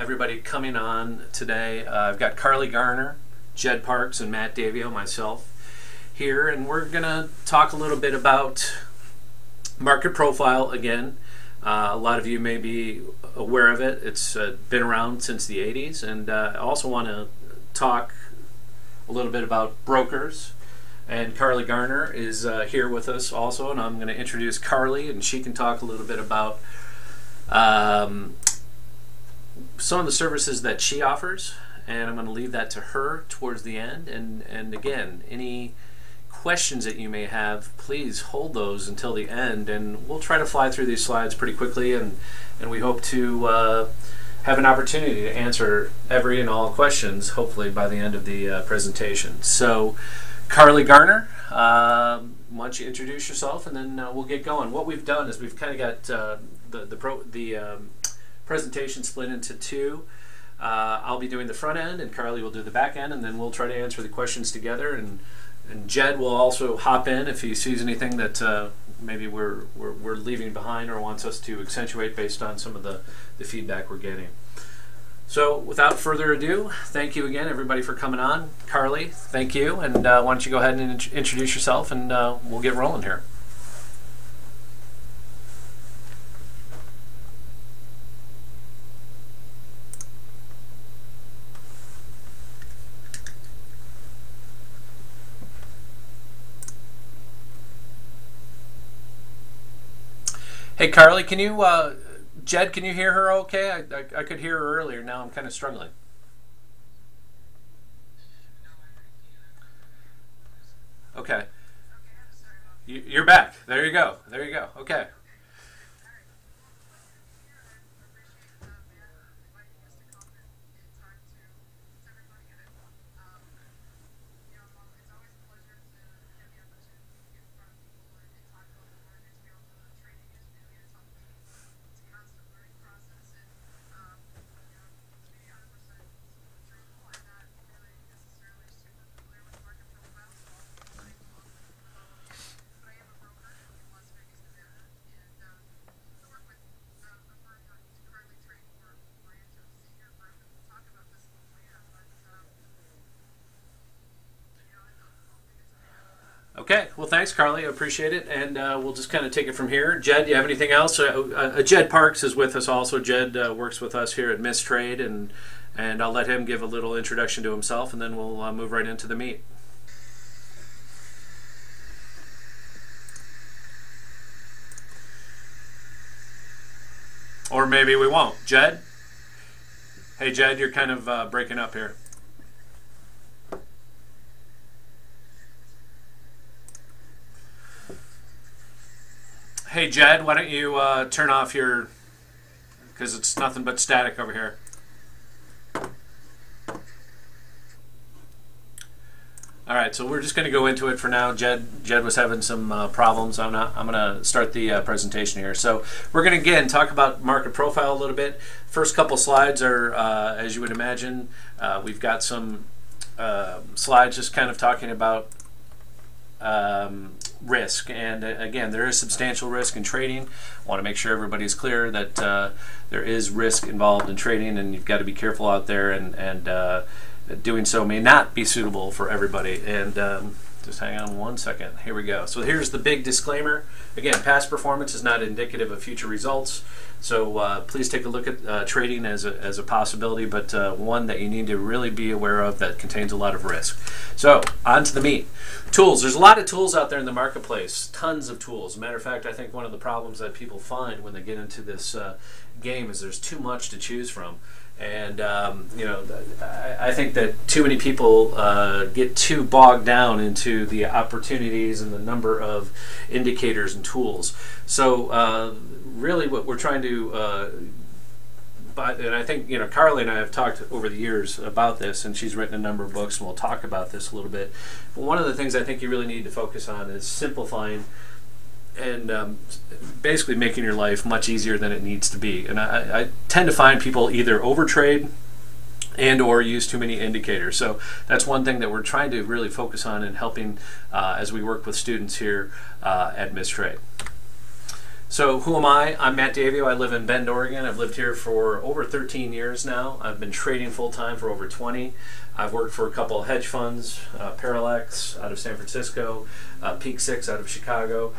everybody coming on today. I've got Carly Garner, Jed Parks, and Matt Davio, myself, here, and we're going to talk a little bit about market profile again. A lot of you may be aware of it. It's been around since the 80s, and I also want to talk a little bit about brokers. And Carly Garner is here with us also, and I'm going to introduce Carly, and she can talk a little bit about some of the services that she offers, and I'm going to leave that to her towards the end. And again, any questions that you may have, please hold those until the end, and we'll try to fly through these slides pretty quickly, and we hope to have an opportunity to answer every and all questions, hopefully by the end of the presentation. So, Carly Garner, why don't you introduce yourself, and then we'll get going. What we've done is we've kind of got the presentation split into two. I'll be doing the front end, and Carly will do the back end, and then we'll try to answer the questions together. And Jed will also hop in if he sees anything that maybe we're leaving behind or wants us to accentuate based on some of the feedback we're getting. So without further ado, thank you again, everybody, for coming on. Carly, thank you, and why don't you go ahead and introduce yourself, and we'll get rolling here. Hey, Carly, can you, Jed, can you hear her okay? I could hear her earlier. Now I'm kind of struggling. Okay. You're back. There you go. There you go. Okay. Okay, well, thanks, Carly. I appreciate it, and we'll just kind of take it from here. Jed, do you have anything else? Jed Parks is with us also. Jed works with us here at Mistrade, and I'll let him give a little introduction to himself, and then we'll move right into the meat. Or maybe we won't. Jed? Hey, Jed, you're kind of breaking up here. Hey, Jed, why don't you turn off your, because it's nothing but static over here. All right, so we're just going to go into it for now. Jed was having some problems. I'm going to start the presentation here. So we're going to, again, talk about market profile a little bit. First couple slides are, as you would imagine, we've got some slides just kind of talking about risk, and again, there is substantial risk in trading. I want to make sure everybody's clear that there is risk involved in trading, and you've got to be careful out there, and doing so may not be suitable for everybody. And just hang on one second. Here we go. So here's the big disclaimer. Again, past performance is not indicative of future results. So please take a look at trading as a possibility, but one that you need to really be aware of that contains a lot of risk. So on to the meat. Tools. There's a lot of tools out there in the marketplace. Tons of tools. As a matter of fact, I think one of the problems that people find when they get into this game is there's too much to choose from. And you know, I think that too many people get too bogged down into the opportunities and the number of indicators and tools. So really what we're trying to and I think, you know, Carly and I have talked over the years about this, and she's written a number of books, and we'll talk about this a little bit. But one of the things I think you really need to focus on is simplifying and basically making your life much easier than it needs to be. And I tend to find people either overtrade and or use too many indicators. So that's one thing that we're trying to really focus on and helping as we work with students here at Mistrade. So who am I? I'm Matt Davio. I live in Bend, Oregon. I've lived here for over 13 years now. I've been trading full-time for over 20. I've worked for a couple of hedge funds, Parallax out of San Francisco, Peak Six out of Chicago,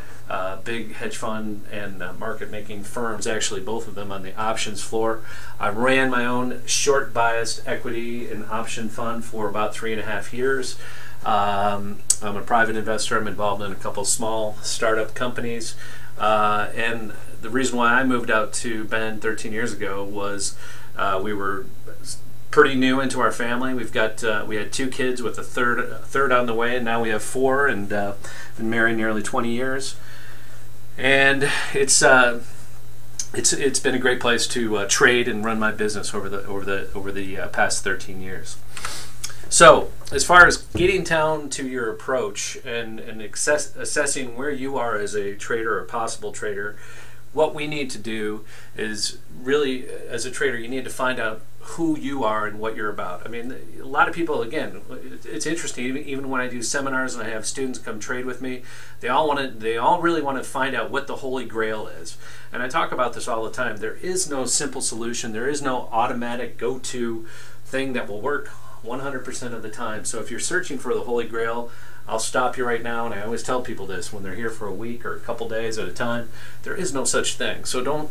big hedge fund and market-making firms, actually both of them on the options floor. I ran my own short-biased equity and option fund for about 3.5 years. I'm a private investor. I'm involved in a couple small startup companies. And the reason why I moved out to Bend 13 years ago was we were pretty new into our family. We had 2 kids with a third on the way, and now we have 4, and been married nearly 20 years. And it's been a great place to trade and run my business over the past 13 years. So, as far as getting down to your approach and assessing where you are as a trader or possible trader, what we need to do is really, as a trader, you need to find out who you are and what you're about. I mean, a lot of people, again, it's interesting, even when I do seminars and I have students come trade with me, they all really want to find out what the Holy Grail is. And I talk about this all the time. There is no simple solution. There is no automatic go-to thing that will work 100% of the time. So if you're searching for the Holy Grail, I'll stop you right now, and I always tell people this when they're here for a week or a couple days at a time. There is no such thing. So don't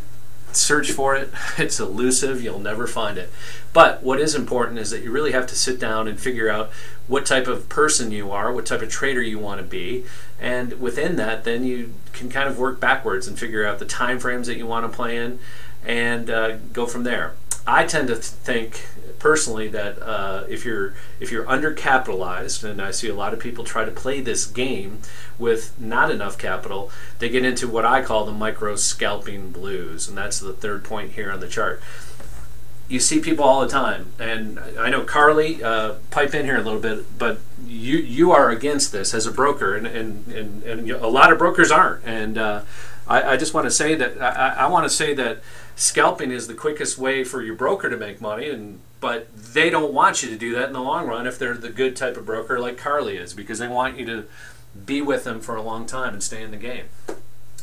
search for it. It's elusive. You'll never find it. But what is important is that you really have to sit down and figure out what type of person you are, what type of trader you want to be, and within that, then you can kind of work backwards and figure out the time frames that you want to play in, and go from there. I tend to think personally that if you're undercapitalized, and I see a lot of people try to play this game with not enough capital, they get into what I call the micro scalping blues, and that's the third point here on the chart. You see people all the time, and I know Carly, pipe in here a little bit, but you are against this as a broker, and a lot of brokers aren't. And I just want to say that I want to say that scalping is the quickest way for your broker to make money, but they don't want you to do that in the long run if they're the good type of broker like Carly is, because they want you to be with them for a long time and stay in the game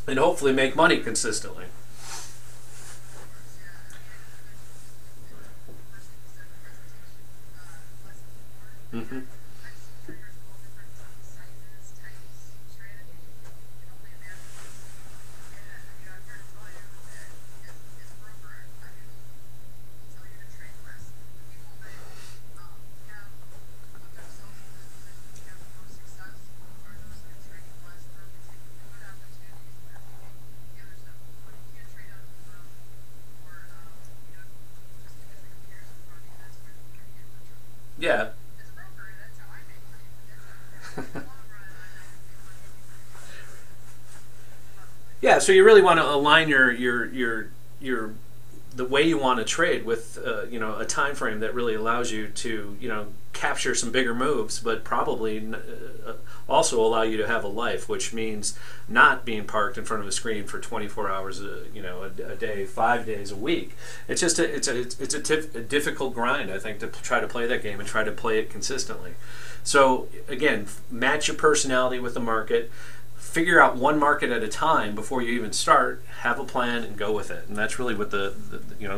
and hopefully make money consistently. Mm-hmm. Yeah. Yeah, so you really want to align your the way you want to trade with a time frame that really allows you to capture some bigger moves, but probably also allow you to have a life, which means not being parked in front of a screen for 24 hours a day, 5 days a week. It's just a difficult grind, I think, to try to play that game and try to play it consistently. So again, match your personality with the market. Figure out one market at a time before you even start. Have a plan and go with it. And that's really what the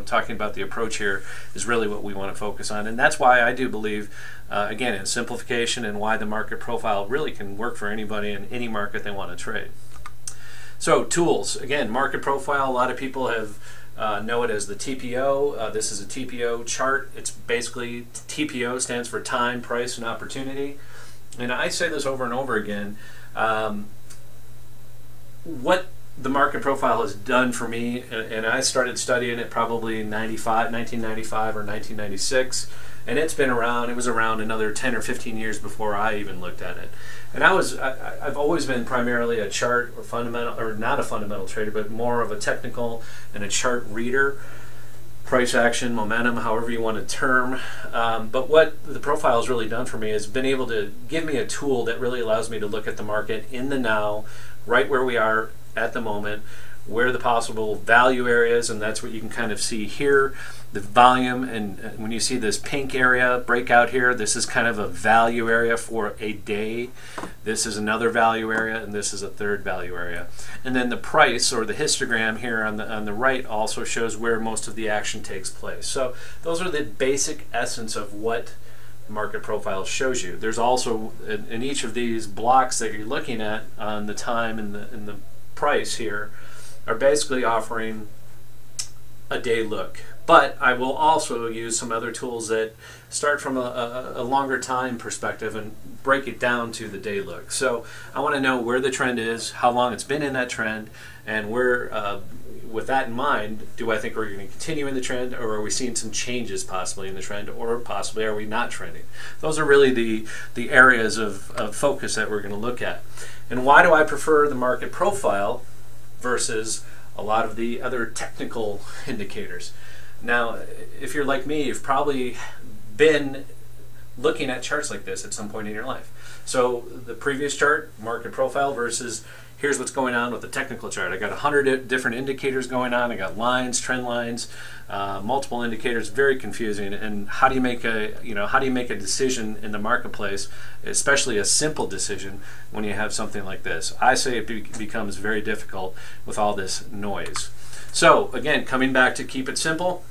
talking about the approach here is really what we want to focus on. And that's why I do believe, again, in simplification, and why the market profile really can work for anybody in any market they want to trade. So tools, again, market profile. A lot of people have know it as the TPO. This is a TPO chart. It's basically, TPO stands for time, price, and opportunity. And I say this over and over again. What the market profile has done for me, and I started studying it probably in 1995 or 1996, and it's been around. It was around another 10 or 15 years before I even looked at it. And I've always been primarily a chart or fundamental, or not a fundamental trader, but more of a technical and a chart reader. Price action, momentum, however you want to term. But what the profile has really done for me is been able to give me a tool that really allows me to look at the market in the now, right where we are at the moment, where the possible value areas, and that's what you can kind of see here. The volume, and when you see this pink area breakout here, this is kind of a value area for a day. This is another value area, and this is a third value area. And then the price, or the histogram here on the right, also shows where most of the action takes place. So those are the basic essence of what market profile shows you. There's also in each of these blocks that you're looking at on the time and the price here are basically offering a day look. But I will also use some other tools that start from a longer time perspective and break it down to the day look. So I want to know where the trend is, how long it's been in that trend, and where, with that in mind, do I think we're going to continue in the trend, or are we seeing some changes possibly in the trend, or possibly are we not trending? Those are really the areas of focus that we're going to look at. And why do I prefer the market profile versus a lot of the other technical indicators? Now, if you're like me, you've probably been looking at charts like this at some point in your life. So the previous chart, market profile, versus here's what's going on with the technical chart. I got 100 different indicators going on. I got lines, trend lines, multiple indicators. Very confusing. And how do you make a decision in the marketplace, especially a simple decision, when you have something like this? I say it becomes very difficult with all this noise. So again, coming back to keep it simple,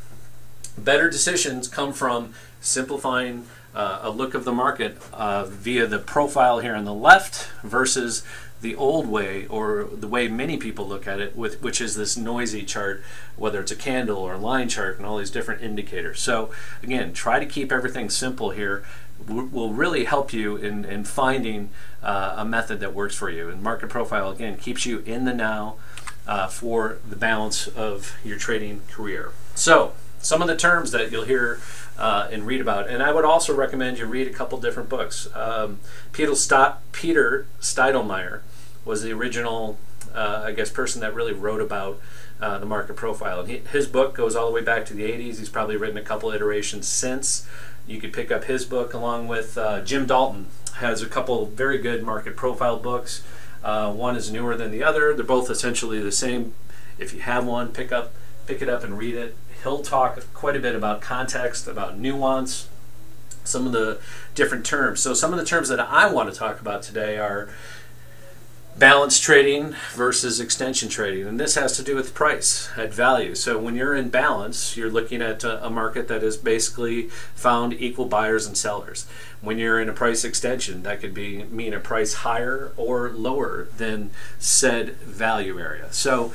better decisions come from simplifying a look of the market via the profile here on the left versus the old way, or the way many people look at it, which is this noisy chart, whether it's a candle or a line chart and all these different indicators. So again, try to keep everything simple here. Will really help you in finding a method that works for you. And market profile, again, keeps you in the now for the balance of your trading career. So some of the terms that you'll hear and read about, and I would also recommend you read a couple different books. Peter Steidlmayer was the original, I guess, person that really wrote about the market profile. And his book goes all the way back to the 80s. He's probably written a couple iterations since. You could pick up his book, along with Jim Dalton has a couple very good market profile books. One is newer than the other. They're both essentially the same. If you have one, pick it up and read it. He'll talk quite a bit about context, about nuance, some of the different terms. So some of the terms that I want to talk about today are balance trading versus extension trading, and this has to do with price at value. So when you're in balance, you're looking at a market that is basically found equal buyers and sellers. When you're in a price extension, that could mean a price higher or lower than said value area. So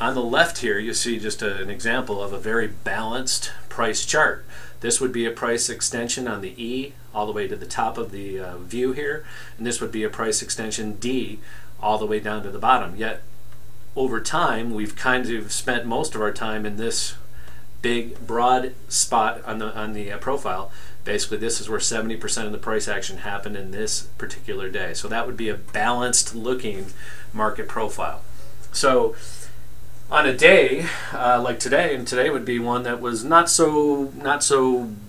on the left here, you see just an example of a very balanced price chart. This would be a price extension on the E all the way to the top of the view here, and this would be a price extension D all the way down to the bottom. Yet over time, we've kind of spent most of our time in this big broad spot on the profile. Basically, this is where 70% of the price action happened in this particular day. So that would be a balanced looking market profile. So on a day like today, and today would be one that was not so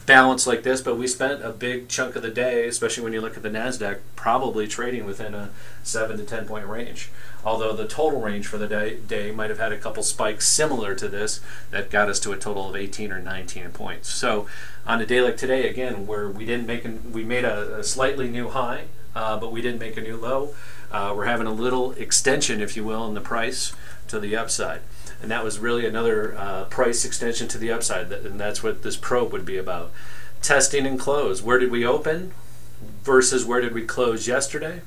balanced like this, but we spent a big chunk of the day, especially when you look at the NASDAQ, probably trading within a 7 to 10 point range. Although the total range for the day might have had a couple spikes similar to this that got us to a total of 18 or 19 points. So on a day like today, again, where we made a slightly new high, but we didn't make a new low. We're having a little extension, if you will, in the price to the upside. And that was really another price extension to the upside, and that's what this probe would be about. Testing and close. Where did we open versus where did we close yesterday?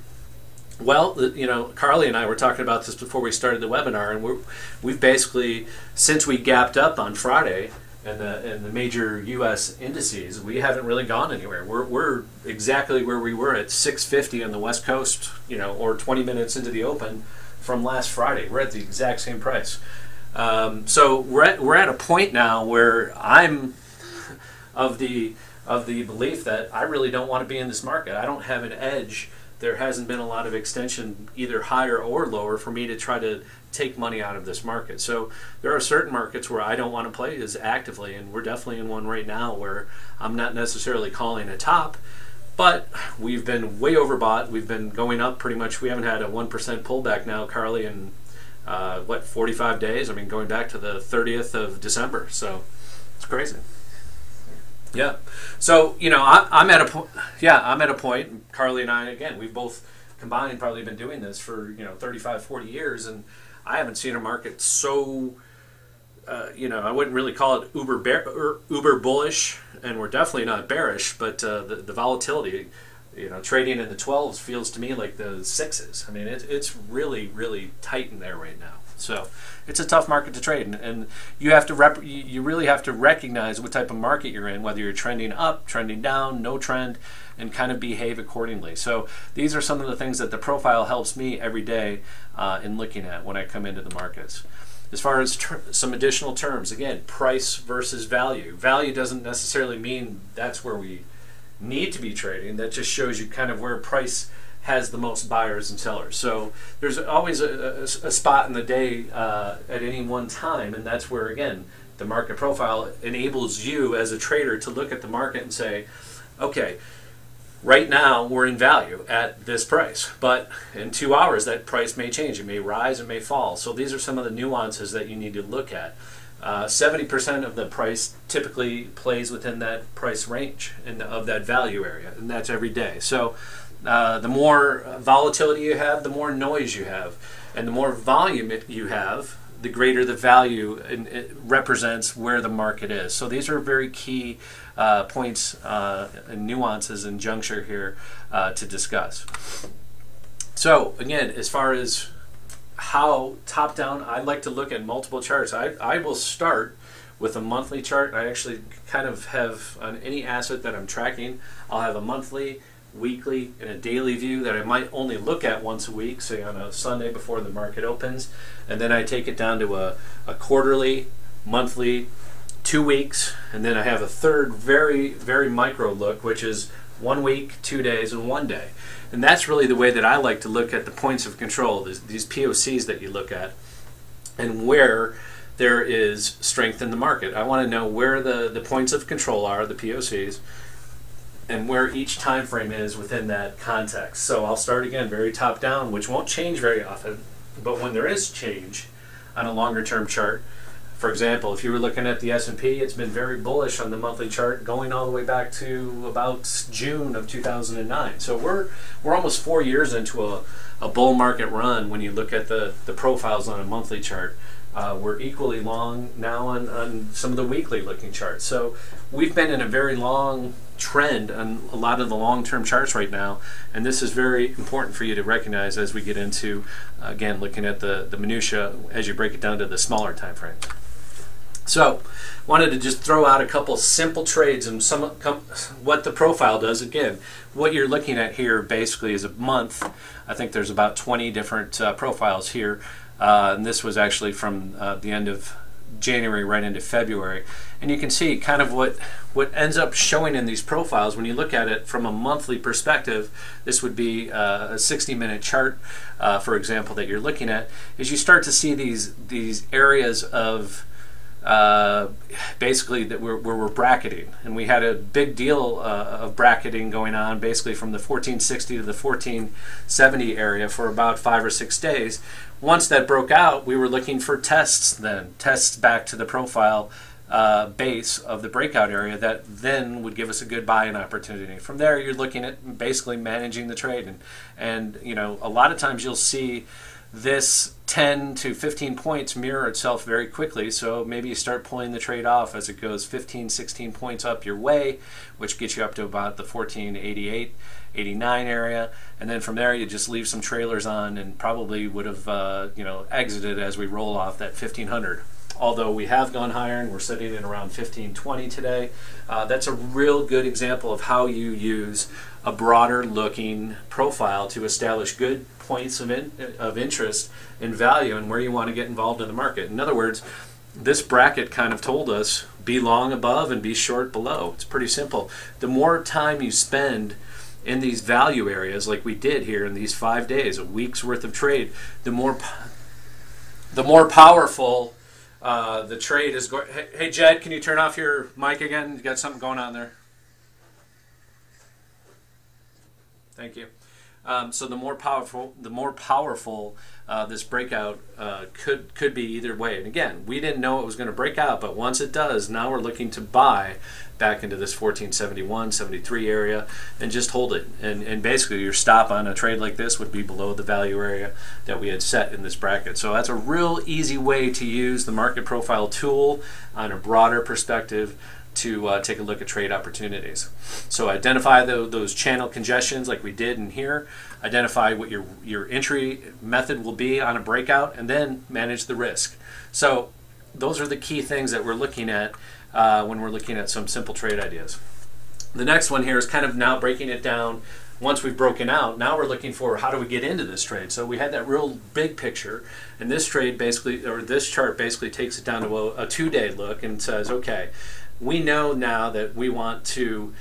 Well, Carly and I were talking about this before we started the webinar, and we've basically, since we gapped up on Friday and the major U.S. indices, we haven't really gone anywhere. We're exactly where we were at 650 on the West Coast, or 20 minutes into the open from last Friday. We're at the exact same price. So we're at a point now where I'm of the belief that I really don't want to be in this market. I don't have an edge. There hasn't been a lot of extension, either higher or lower, for me to try to take money out of this market. So there are certain markets where I don't want to play as actively, and we're definitely in one right now where I'm not necessarily calling a top, but we've been way overbought. We've been going up pretty much. We haven't had a 1% pullback now, Carly, in what, 45 days? I mean, going back to the 30th of December. So it's crazy. Yeah. So, you know, I'm at a point. Yeah, I'm at a point. Carly and I, again, we've both combined probably been doing this for 35, 40 years, and I haven't seen a market so. I wouldn't really call it uber bullish, and we're definitely not bearish. But the volatility, trading in the 12s feels to me like the 6s. I mean, it's really, really tight in there right now. So it's a tough market to trade, and you have to you really have to recognize what type of market you're in, whether you're trending up, trending down, no trend, and kind of behave accordingly. So these are some of the things that the profile helps me every day in looking at when I come into the markets. As far as some additional terms, again, price versus value. Value doesn't necessarily mean that's where we need to be trading. That just shows you kind of where price has the most buyers and sellers. So there's always a spot in the day at any one time, and that's where, again, the market profile enables you as a trader to look at the market and say, okay, right now we're in value at this price, but in 2 hours that price may change. It may rise, it may fall. So these are some of the nuances that you need to look at. 70% of the price typically plays within that price range of that value area, and that's every day. So the more volatility you have, the more noise you have, and the more volume you have, the greater the value it represents where the market is. So these are very key points and nuances and juncture here to discuss. So again, as far as how top down, I like to look at multiple charts. I will start with a monthly chart. I actually kind of have, on any asset that I'm tracking, I'll have a monthly, weekly, and a daily view that I might only look at once a week, say on a Sunday before the market opens, and then I take it down to a quarterly, monthly, 2 weeks, and then I have a third very, very micro look, which is 1 week, 2 days, and 1 day. And that's really the way that I like to look at the points of control, these POCs that you look at, and where there is strength in the market. I want to know where the points of control are, the POCs, and where each time frame is within that context. So I'll start again very top down, which won't change very often, but when there is change on a longer term chart, for example, if you were looking at the S&P, it's been very bullish on the monthly chart going all the way back to about June of 2009. So we're almost 4 years into a bull market run when you look at the profiles on a monthly chart. We're equally long now on some of the weekly looking charts. So we've been in a very long trend on a lot of the long-term charts right now, and this is very important for you to recognize as we get into, again, looking at the minutia as you break it down to the smaller time frames. So wanted to just throw out a couple simple trades and what the profile does. Again, what you're looking at here basically is a month. I think there's about 20 different profiles here. And this was actually from the end of January right into February, and you can see kind of what ends up showing in these profiles when you look at it from a monthly perspective. This would be a 60-minute chart, for example, that you're looking at, is you start to see these areas of basically that where we're bracketing, and we had a big deal of bracketing going on basically from the 1460 to the 1470 area for about 5 or 6 days. Once that broke out, we were looking for tests back to the profile base of the breakout area that then would give us a good buy-in opportunity. From there, you're looking at basically managing the trade, and a lot of times you'll see this 10 to 15 points mirror itself very quickly, so maybe you start pulling the trade off as it goes 15, 16 points up your way, which gets you up to about the 1488, 89 area, and then from there you just leave some trailers on and probably would have exited as we roll off that 1500. Although we have gone higher and we're sitting at around 1520 today. That's a real good example of how you use a broader looking profile to establish good points of interest and value and where you want to get involved in the market. In other words, this bracket kind of told us be long above and be short below. It's pretty simple. The more time you spend in these value areas like we did here in these 5 days, a week's worth of trade, the more powerful the trade is going. Hey Jed, can you turn off your mic again? You got something going on there. Thank you. So the more powerful this breakout could be either way. And again, we didn't know it was going to break out, but once it does, now we're looking to buy back into this 1471, 73 area and just hold it. And basically your stop on a trade like this would be below the value area that we had set in this bracket. So that's a real easy way to use the market profile tool on a broader perspective to take a look at trade opportunities. So identify those channel congestions like we did in here, identify what your entry method will be on a breakout, and then manage the risk. So those are the key things that we're looking at when we're looking at some simple trade ideas. The next one here is kind of now breaking it down. Once we've broken out, now we're looking for how do we get into this trade. So we had that real big picture, and this trade basically, or this chart basically takes it down to a 2-day look and says, okay, we know now that we want to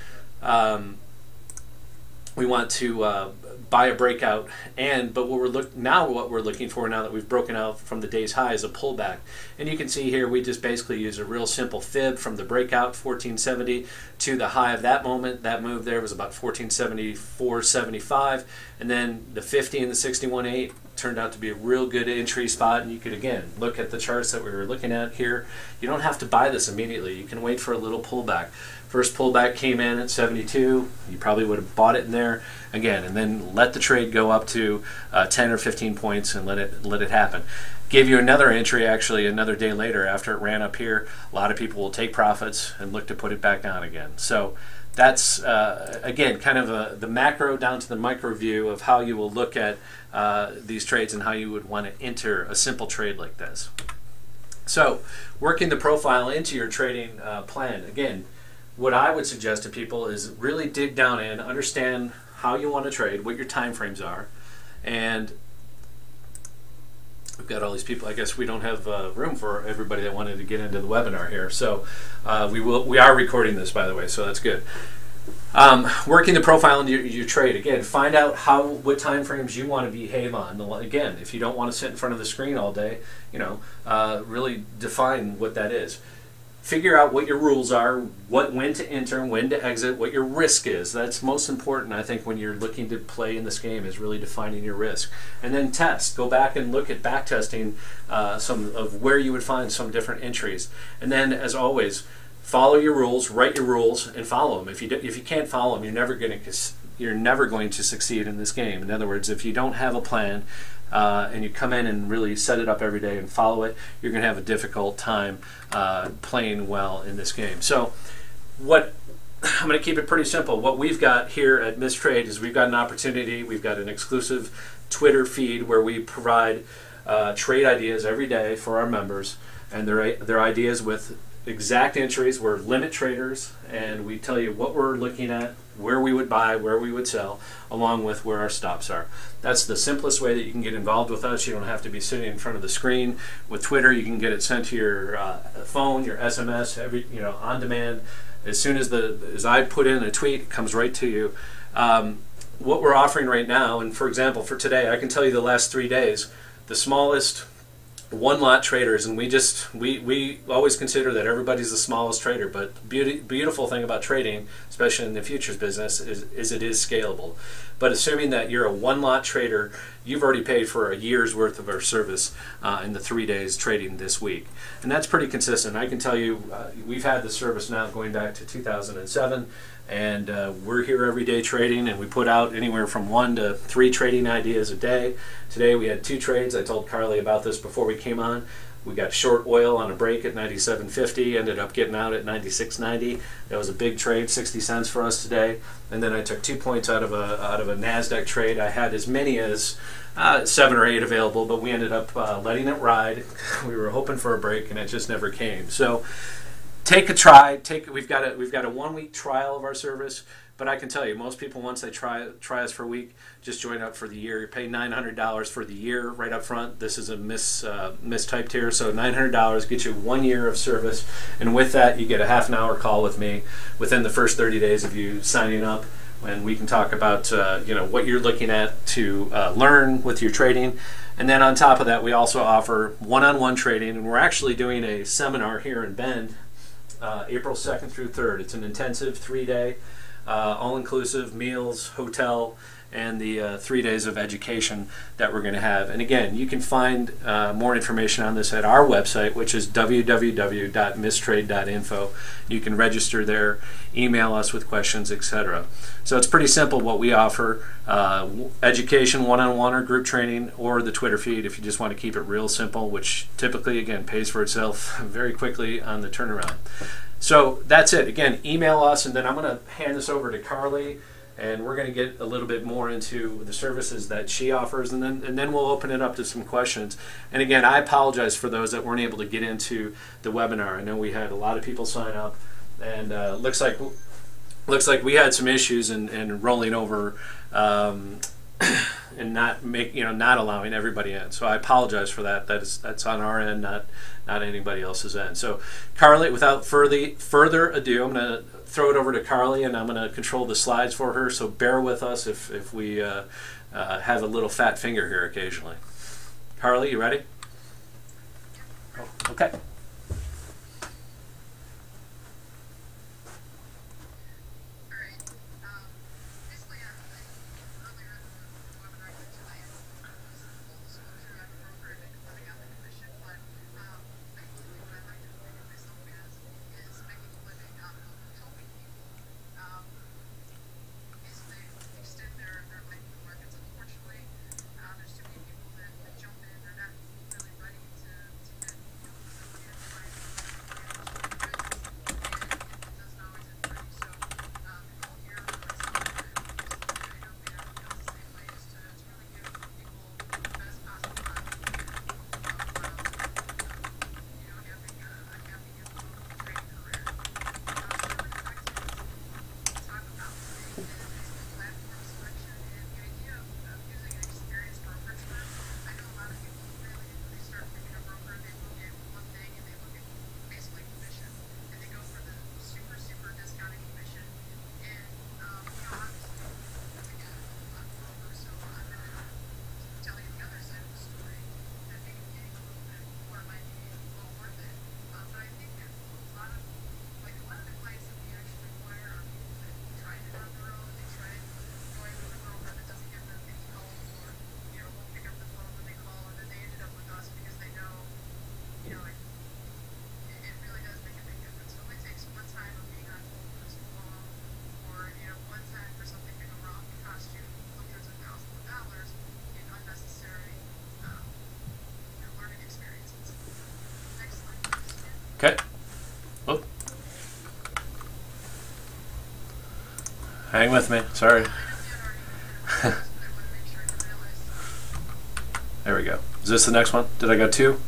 buy a breakout, but what we're looking for now that we've broken out from the day's high is a pullback. And you can see here we just basically use a real simple fib from the breakout 1470 to the high of that moment. That move there was about 1474.75, and then the 50 and the 61.8 turned out to be a real good entry spot. And you could again look at the charts that we were looking at here. You don't have to buy this immediately. You can wait for a little pullback. First pullback came in at 72. You probably would have bought it in there again, and then let the trade go up to 10 or 15 points and let it happen. Gave you another entry actually another day later after it ran up here. A lot of people will take profits and look to put it back down again. So that's again kind of the macro down to the micro view of how you will look at these trades and how you would want to enter a simple trade like this. So working the profile into your trading plan, again, what I would suggest to people is really dig down in, understand how you want to trade, what your time frames are, and we've got all these people. I guess we don't have room for everybody that wanted to get into the webinar here, so we are recording this, by the way, so that's good. Working the profile into your trade, again, find out what time frames you want to behave on. Again, if you don't want to sit in front of the screen all day, really define what that is. Figure out what your rules are, when to enter, when to exit, what your risk is. That's most important, I think, when you're looking to play in this game, is really defining your risk. And then test. Go back and look at back testing some of where you would find some different entries. And then, as always, follow your rules, write your rules, and follow them. If you can't follow them, you're never going to succeed in this game. In other words, if you don't have a plan, and you come in and really set it up every day and follow it, you're going to have a difficult time playing well in this game. So I'm going to keep it pretty simple. What we've got here at Mistrade is we've got an opportunity, we've got an exclusive Twitter feed where we provide trade ideas every day for our members, and their ideas with exact entries. We're limit traders, and we tell you what we're looking at, where we would buy, where we would sell, along with where our stops are. That's the simplest way that you can get involved with us. You don't have to be sitting in front of the screen. With Twitter, you can get it sent to your phone, your SMS, on demand. As soon as I put in a tweet, it comes right to you. What we're offering right now, and for example, for today, I can tell you the last 3 days, the smallest one-lot traders, and we always consider that everybody's the smallest trader, but beautiful thing about trading, especially in the futures business, is it is scalable. But assuming that you're a one-lot trader, you've already paid for a year's worth of our service in the 3 days trading this week. And that's pretty consistent. I can tell you we've had this service now going back to 2007, and we're here every day trading, and we put out anywhere from 1 to 3 trading ideas a day. Today we had 2 trades. I told Carly about this before we came on. We got short oil on a break at 97.50, ended up getting out at 96.90. That was a big trade, 60 cents for us today. And then I took 2 points out of a NASDAQ trade. I had as many as 7 or 8 available, but we ended up letting it ride. We were hoping for a break, and it just never came. So take a try. We've got a 1-week trial of our service, but I can tell you, most people, once they try us for a week, just join up for the year. You pay $900 for the year right up front. This is a mistyped here, so $900 gets you 1 year of service, and with that, you get a half an hour call with me within the first 30 days of you signing up, and we can talk about what you're looking at to learn with your trading. And then on top of that, we also offer one-on-one trading, and we're actually doing a seminar here in Bend April 2nd through 3rd. It's an intensive 3-day all-inclusive meals, hotel, and the 3 days of education that we're going to have. And again, you can find more information on this at our website, which is www.mistrade.info. You can register there, email us with questions, etc. So it's pretty simple what we offer. Education, one-on-one or group training, or the Twitter feed if you just want to keep it real simple, which typically, again, pays for itself very quickly on the turnaround. So that's it. Again, email us, and then I'm going to hand this over to Carly, and we're going to get a little bit more into the services that she offers, and then we'll open it up to some questions. And again, I apologize for those that weren't able to get into the webinar. I know we had a lot of people sign up, and looks like we had some issues in rolling over and not allowing everybody in. So I apologize for that. That's on our end, not anybody else's end. So Carly, without further ado, I'm going to throw it over to Carly, and I'm going to control the slides for her. So bear with us if we have a little fat finger here occasionally. Carly, you ready? Oh, okay. Okay. Oh. Hang with me. Sorry. There we go. Is this the next one? Did I go 2?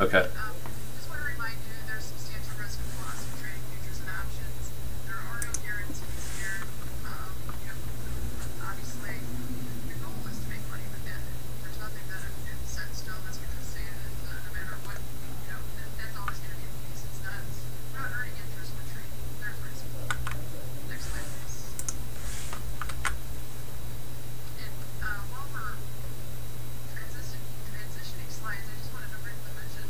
Okay. Just want to remind you there's substantial risk of loss in trading futures and options. There are no guarantees here. Obviously, your goal is to make money, but there's nothing that is set in stone that's going to say that no matter what, that's always going to be the case. We're not earning interest, we're trading. There's risk. Next slide, please. And while we're transitioning slides, I just wanted to briefly mention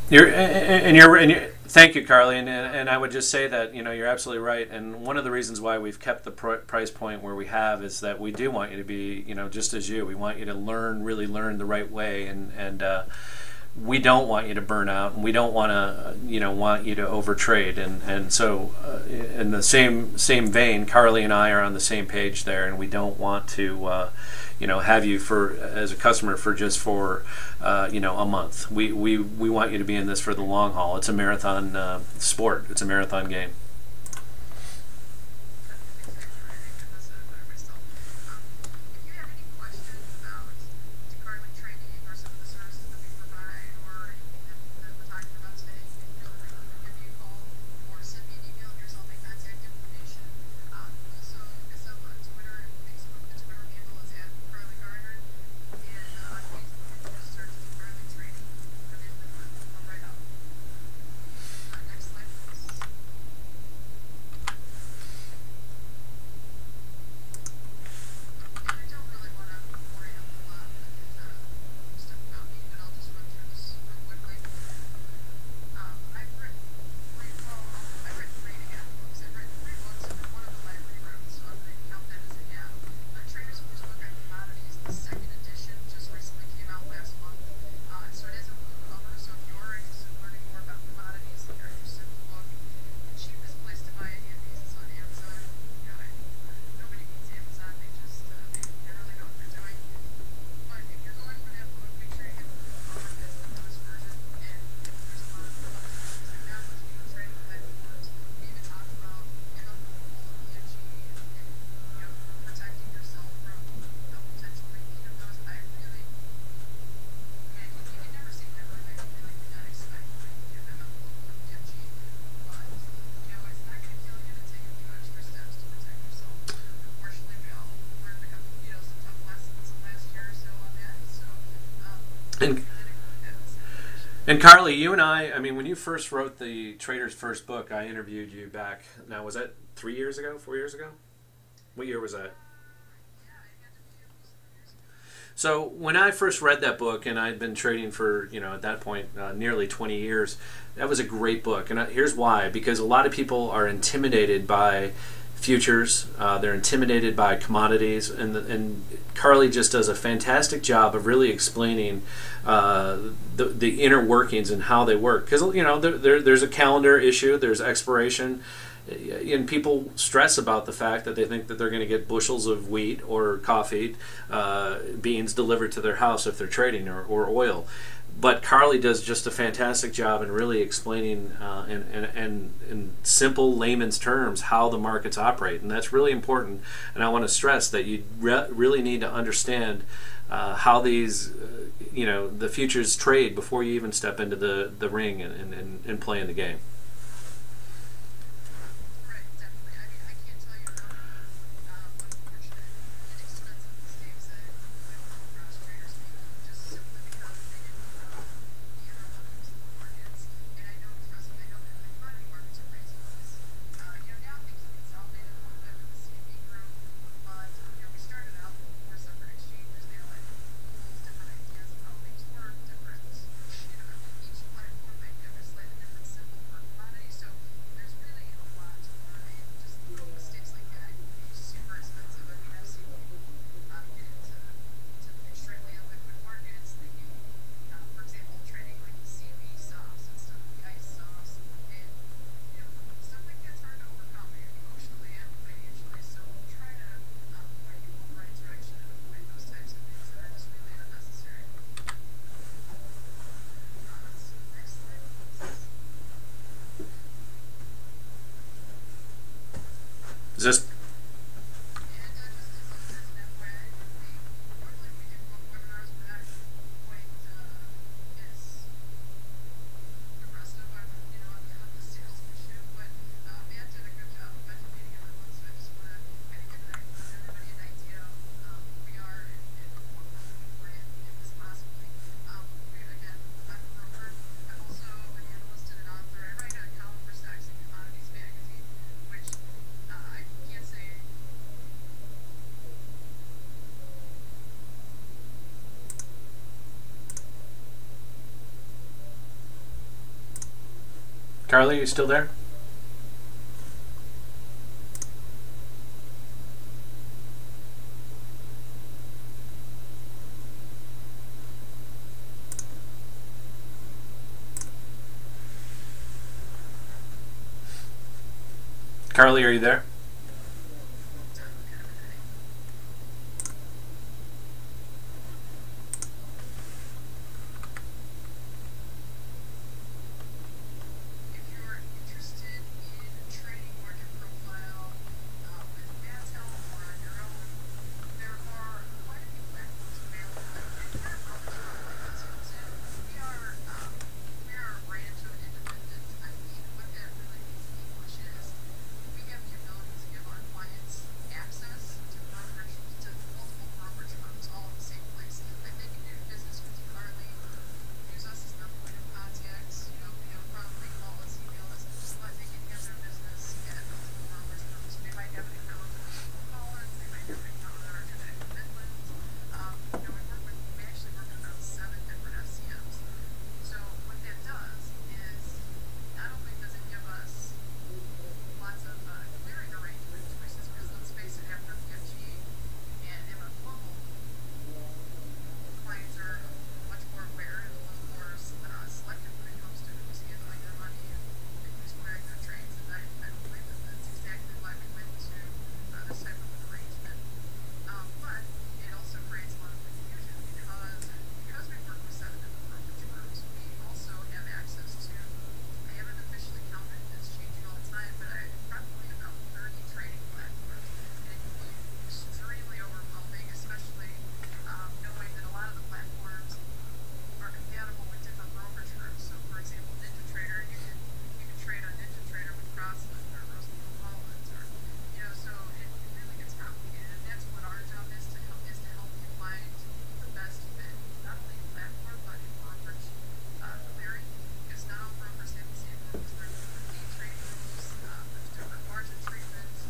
Thank you, Carly, and I would just say that you're absolutely right. And one of the reasons why we've kept the price point where we have is that we do want you to be, just as you. We want you to really learn the right way, and we don't want you to burn out, and we don't want to want you to overtrade. And so in the same vein, Carly and I are on the same page there, and we don't want to have you as a customer for a month. We want you to be in this for the long haul. It's a marathon sport. It's a marathon game. And Carly, you and I mean, when you first wrote the Trader's First book, I interviewed you back. Now, was that 3 years ago, 4 years ago? What year was that? So when I first read that book, and I'd been trading for, at that point, nearly 20 years, that was a great book. And here's why. Because a lot of people are intimidated by futures. They're intimidated by commodities. And Carly just does a fantastic job of really explaining the inner workings and how they work. Because, there's a calendar issue. There's expiration. And people stress about the fact that they think that they're going to get bushels of wheat or coffee beans delivered to their house if they're trading, or oil. But Carly does just a fantastic job in really explaining in simple layman's terms how the markets operate, and that's really important. And I want to stress that you really need to understand how these the futures trade before you even step into the ring and play in the game. Is this Carly, are you still there? Carly, are you there? If you're interested in training market profile with Matt's help or on your own, there are quite a few platforms available, and kind of brokerage firm like us comes in. We are a branch of an independent IB, and what that really means in English is we have the ability to give our clients access to brokerage, to multiple brokerage firms all in the same place. Like they can do business with you, Carly, use us as their point of contacts. Probably call us, email us, but they can get their business at multiple brokerage firms. They might have an account in Collins, they might have an account in our Midlands. We actually work with about 7 different FCMs. So what that does is not only does it give us lots of clearing arrangement choices, because let's face it, after PFG and Emma Global, clients are much more aware and a little more selective when it comes to who's handling their money and who's clearing their trades. And I don't believe that that's exactly why we went to this type of an arrangement. But it also creates a lot of confusion because we work with 7 different brokerage firms. We also have access to, I haven't officially counted, it's changing all the time, but probably about 30 trading platforms. And it can be extremely overwhelming, especially knowing that a lot of the platforms are compatible with different brokerage firms. So, for example, NinjaTrader, you can trade on NinjaTrader with Crossland or Rosenthal Collins, or so it really gets complicated. And that's what our job is to help you find the best fit, not only in platform but in brokerage clearing, because not all brokers have the same rules. There's different day trade rules, there's different margin treatments.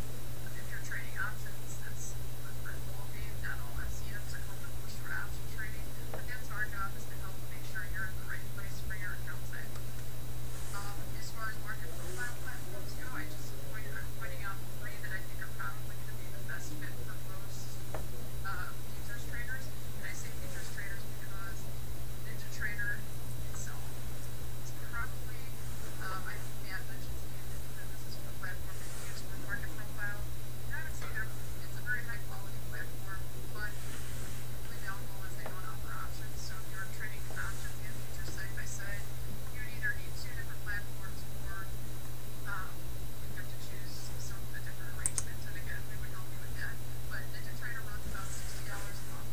If you're trading options, that's a different ballgame. Not all FCMs are comfortable with short option trading, but that's our job, is to help make sure you're in the right place for your account type. As far as market profile platforms go, I'm pointing out 3 that I think are probably going to be the best fit for most futures traders. And I say futures traders because NinjaTrader itself is probably, I think Matt mentioned to me that this is a platform that he used for market profile. And I would say it's a very high quality platform, but the downfall is they don't offer options. So if you're trading options and futures side by side, you either need 2 different platforms, or you have to choose some a different arrangement. And again, we would help you with that. But NinjaTrader runs about $60 a month,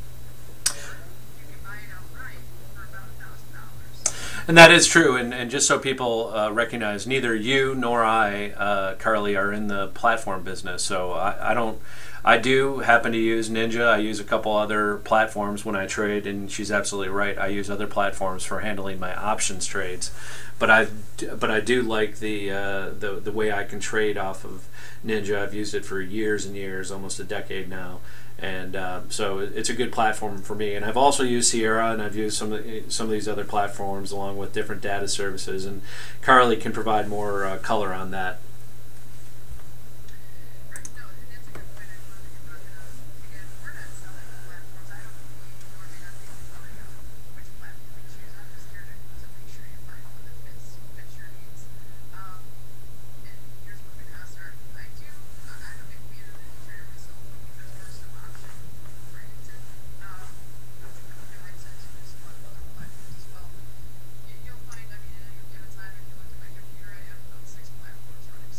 or you can buy it outright for about $1,000. And that is true. And just so people recognize, neither you nor I, Carly, are in the platform business. So I don't. I do happen to use Ninja. I use a couple other platforms when I trade, and she's absolutely right. I use other platforms for handling my options trades, but I do like the way I can trade off of Ninja. I've used it for years and years, almost a decade now, and so it's a good platform for me. And I've also used Sierra, and I've used some of these other platforms along with different data services. And Carly can provide more color on that. Right. No, and that's a good point. I love that you brought that up. Again, we're not selling the platforms. I don't think we nor may not be telling you which platform to choose. I'm just here to make sure you find one that fits your needs. And here's what the costs are. I'm a big fan of NinjaTrader myself because we're so option oriented. And I've sent you this one other platforms as well. You'll find, I mean, at any given time, if you look at my computer, I have about 6 platforms running.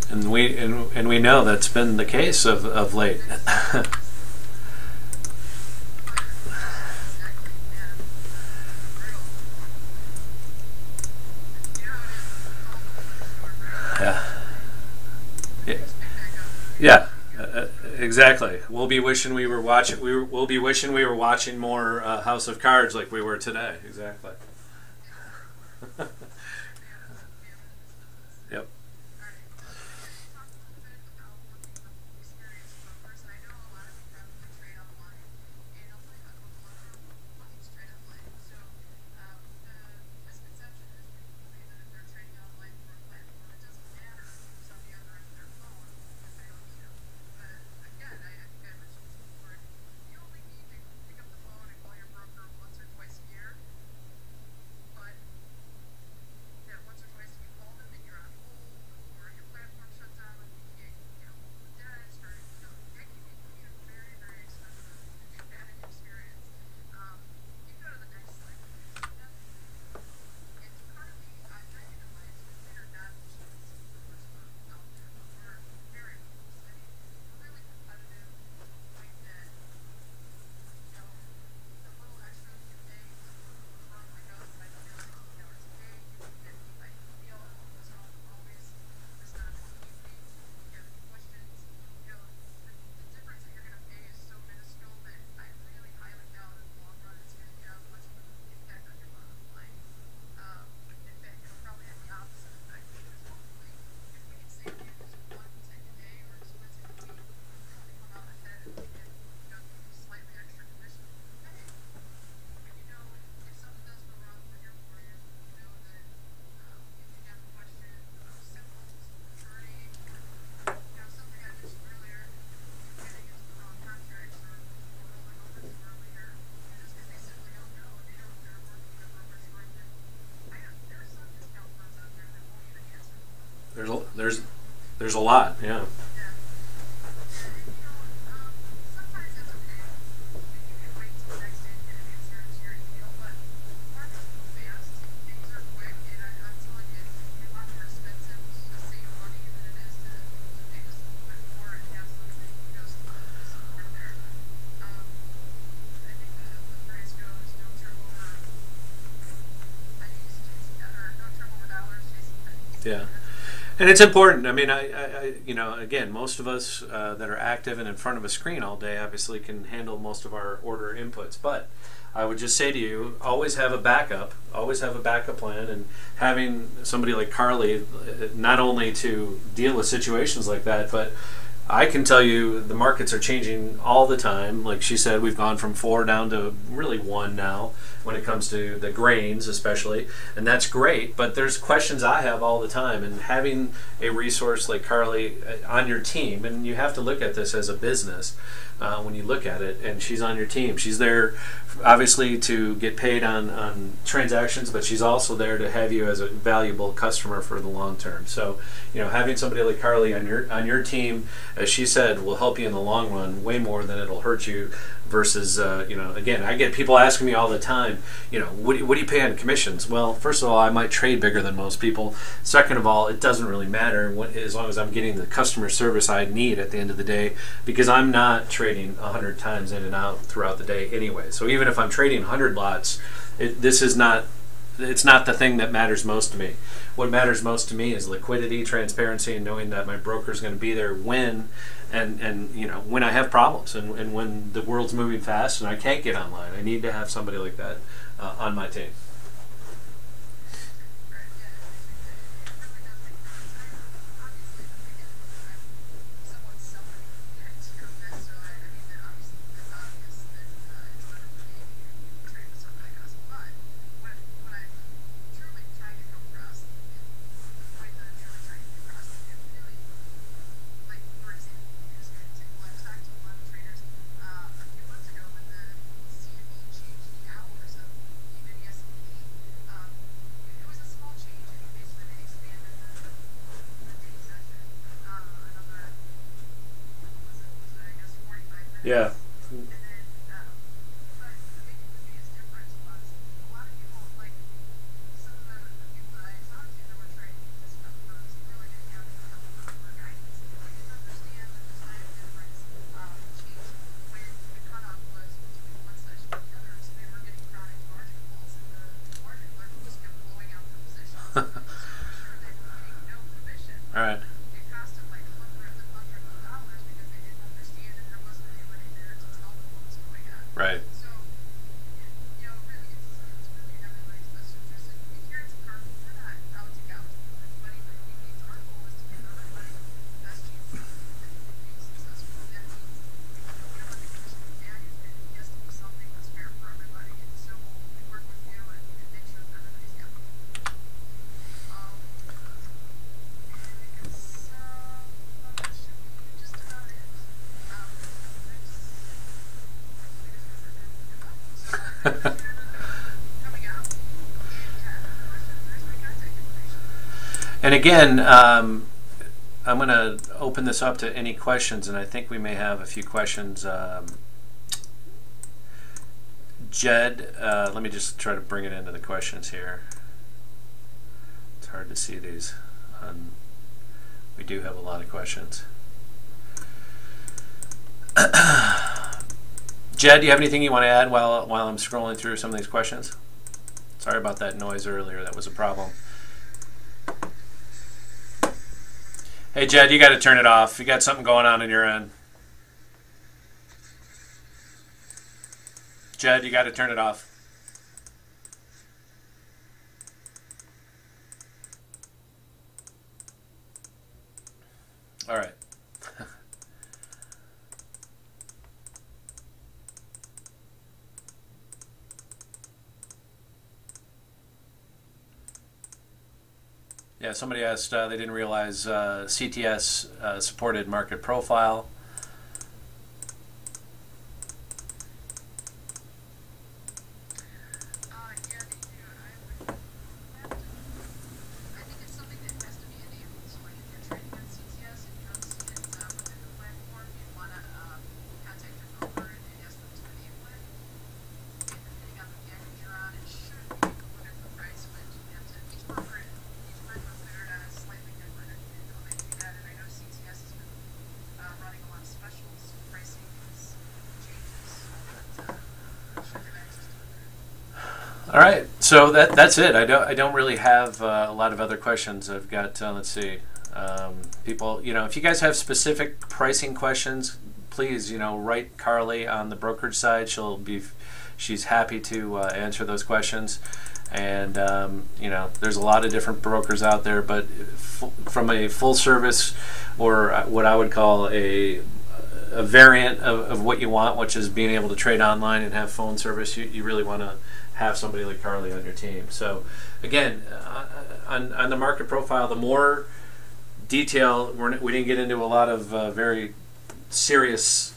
and we know that's been the case of late. Yeah. Yeah. Exactly. We'll be wishing we were watching. We'll be wishing we were watching more House of Cards like we were today. Exactly. Yep. Yeah, once or twice you call them and you're on hold, or your platform shuts down and you can't, dentist, or it can be a very, very expensive and traumatic experience. You go to the next slide. And currently, I recognize we are not the cheapest brokers out there, but we're very close. I mean, we're really competitive to the point that the little extras you pay to run like us, and I know you're 16 hours a day, you can get me by email, as well always, it's not one evening, if you have any questions, the difference that you're going to pay is so minuscule that I really highly doubt in the long run it's going to have much of an impact on your bottom line. In fact, it'll probably have the opposite effect, because hopefully, if we can save you just one tick a day or expensive a week, we come out ahead and we can, give you slightly extra commission for the pay. And if something does go wrong with your warriors, you know that if you have a question about symptoms, attorney, or something I mentioned earlier, getting into the wrong contracts or rolling over too earlier, just because they simply don't know and they don't, they're working in a brokerage room, and there are some discount firms out there that won't even answer the phone. There's a lot. Yeah. Yeah. Sometimes it's okay if you can wait till the next day to get an answer to your email, but markets move fast, things are quick, and I'm telling you, it's a lot more expensive to save money than it is to pay just a little bit more and have something just support there. I think the phrase goes, no turnover. I use chasing, or no turnover dollars, chasing pennies. Yeah. And it's important. I mean, again, most of us that are active and in front of a screen all day obviously can handle most of our order inputs. But I would just say to you, always have a backup. Always have a backup plan. And having somebody like Carly, not only to deal with situations like that, but I can tell you the markets are changing all the time. Like she said, we've gone from 4 down to really 1 now when it comes to the grains especially, and that's great, but there's questions I have all the time, and having a resource like Carly on your team, and you have to look at this as a business when you look at it, and she's on your team. She's there obviously to get paid on transactions, but she's also there to have you as a valuable customer for the long term. So, having somebody like Carly on your team, as she said, will help you in the long run way more than it'll hurt you. Versus, again, I get people asking me all the time, what do you pay on commissions? Well, first of all, I might trade bigger than most people. Second of all, it doesn't really matter as long as I'm getting the customer service I need at the end of the day, because I'm not trading 100 times in and out throughout the day anyway. So even if I'm trading 100 lots, it's not the thing that matters most to me. What matters most to me is liquidity, transparency, and knowing that my broker is going to be there when when I have problems and when the world's moving fast and I can't get online. I need to have somebody like that on my team. Yeah. All right. It cost them like hundreds and hundreds of dollars because they didn't understand and there wasn't anybody there to tell them what was going on. Right. So, really, it's really in everybody's best interest. And here at Carnival, we're not out to gouge everybody by any means. Our goal is to give everybody the best chance of being successful. And that means, we don't want the commission to be valued, and it has to be something that's fair for everybody. And so we work with you and make sure that everybody's happy. And that should be just about it. Coming out. And yeah, there's my contact information. And again, I'm going to open this up to any questions, and I think we may have a few questions. Jed, let me just try to bring it into the questions here. It's hard to see these. We do have a lot of questions. Jed, do you have anything you want to add while I'm scrolling through some of these questions? Sorry about that noise earlier. That was a problem. Hey, Jed, you got to turn it off. You got something going on your end. Jed, you got to turn it off. All right. Yeah, somebody asked, they didn't realize CTS supported market profile. Yeah, they do. I think it's something that has to be enabled. So, like, if you're trading on CTS and you don't see it within the platform, you want to contact your broker and ask them to enable it. And depending on the package you're on, it should be included in the price, but you have to, each broker is slightly different and how they do that. And I know CTS has been running a lot of specials, pricing changes, but should have access to it. All right, so that's it. I don't really have a lot of other questions. I've got let's see, people. If you guys have specific pricing questions, please write Carly on the brokerage side. She's happy to answer those questions. And there's a lot of different brokers out there, but from a full service or what I would call a variant of what you want, which is being able to trade online and have phone service, you really want to have somebody like Carly on your team. So again, on the market profile, the more detail, we didn't get into a lot of very serious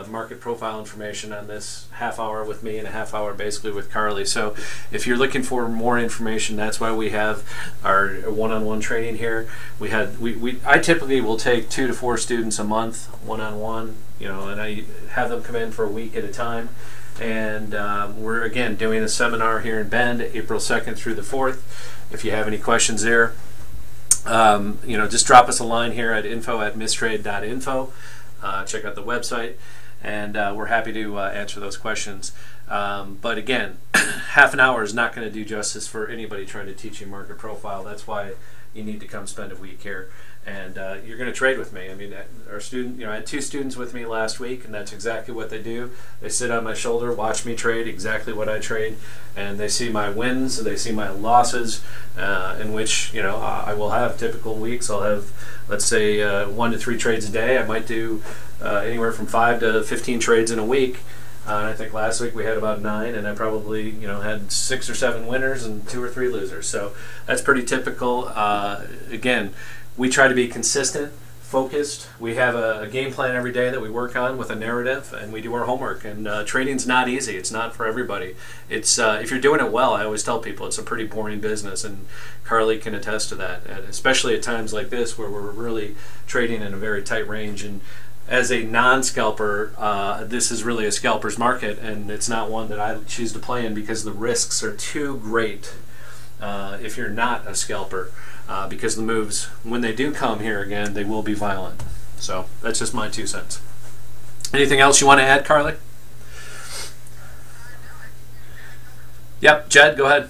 market profile information on this half hour with me and a half hour basically with Carly. So if you're looking for more information, that's why we have our one-on-one training here. I typically will take 2 to 4 students a month one-on-one, and I have them come in for a week at a time. And we're again doing a seminar here in Bend, April 2nd through the 4th. If you have any questions there, just drop us a line here at info@mistrade.info. Check out the website, and we're happy to answer those questions. But again, half an hour is not going to do justice for anybody trying to teach you market profile. That's why you need to come spend a week here, and you're going to trade with me. I mean, our student, I had 2 students with me last week, and that's exactly what they do. They sit on my shoulder, watch me trade exactly what I trade, and they see my wins, they see my losses, in which I will have typical weeks. I'll have, let's say, 1 to 3 trades a day. I might do anywhere from 5 to 15 trades in a week. And I think last week we had about 9, and I probably had 6 or 7 winners and 2 or 3 losers. So that's pretty typical. Again, we try to be consistent, focused. We have a game plan every day that we work on with a narrative, and we do our homework. And trading's not easy. It's not for everybody. It's if you're doing it well, I always tell people it's a pretty boring business, and Carly can attest to that. And especially at times like this where we're really trading in a very tight range. And as a non-scalper, this is really a scalper's market, and it's not one that I choose to play in because the risks are too great if you're not a scalper, because the moves, when they do come here again, they will be violent. So that's just my 2 cents. Anything else you want to add, Carly? Yep, Jed, go ahead.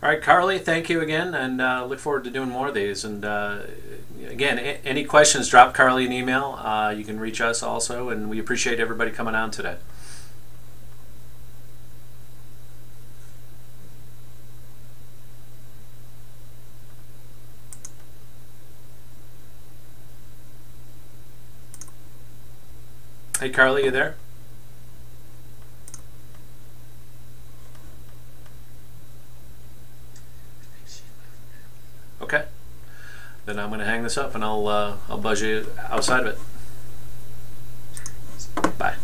All right, Carly, thank you again, and look forward to doing more of these. And again, any questions, drop Carly an email. You can reach us also, and we appreciate everybody coming on today. Hey, Carly, you there? Okay. Then I'm going to hang this up, and I'll buzz you outside of it. Bye.